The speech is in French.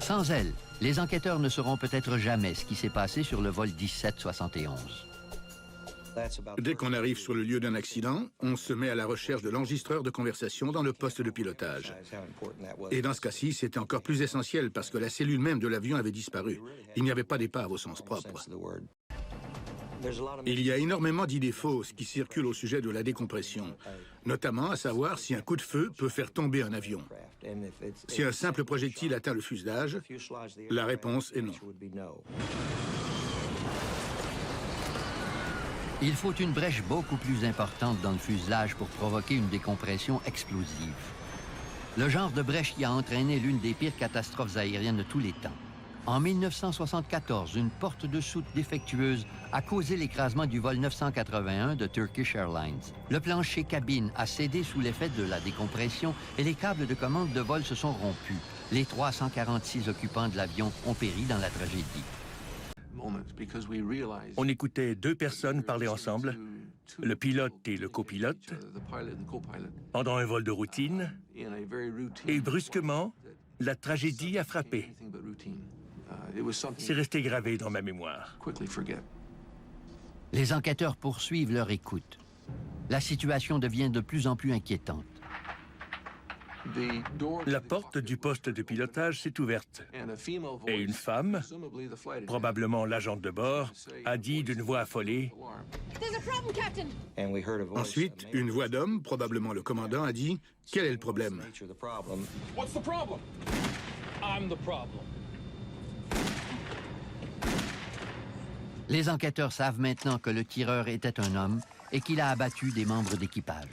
Sans elle, les enquêteurs ne sauront peut-être jamais ce qui s'est passé sur le vol 1771. Dès qu'on arrive sur le lieu d'un accident, on se met à la recherche de l'enregistreur de conversation dans le poste de pilotage. Et dans ce cas-ci, c'était encore plus essentiel parce que la cellule même de l'avion avait disparu. Il n'y avait pas d'épave au sens propre. Il y a énormément d'idées fausses qui circulent au sujet de la décompression, notamment à savoir si un coup de feu peut faire tomber un avion. Si un simple projectile atteint le fuselage, la réponse est non. Il faut une brèche beaucoup plus importante dans le fuselage pour provoquer une décompression explosive. Le genre de brèche qui a entraîné l'une des pires catastrophes aériennes de tous les temps. En 1974, une porte de soute défectueuse a causé l'écrasement du vol 981 de Turkish Airlines. Le plancher cabine a cédé sous l'effet de la décompression et les câbles de commande de vol se sont rompus. Les 346 occupants de l'avion ont péri dans la tragédie. On écoutait deux personnes parler ensemble, le pilote et le copilote, pendant un vol de routine, et brusquement, la tragédie a frappé. C'est resté gravé dans ma mémoire. Les enquêteurs poursuivent leur écoute. La situation devient de plus en plus inquiétante. La porte du poste de pilotage s'est ouverte et une femme, probablement l'agente de bord, a dit d'une voix affolée « Ensuite, une voix d'homme, probablement le commandant, a dit « Quel est le problème ?» Les enquêteurs savent maintenant que le tireur était un homme et qu'il a abattu des membres d'équipage.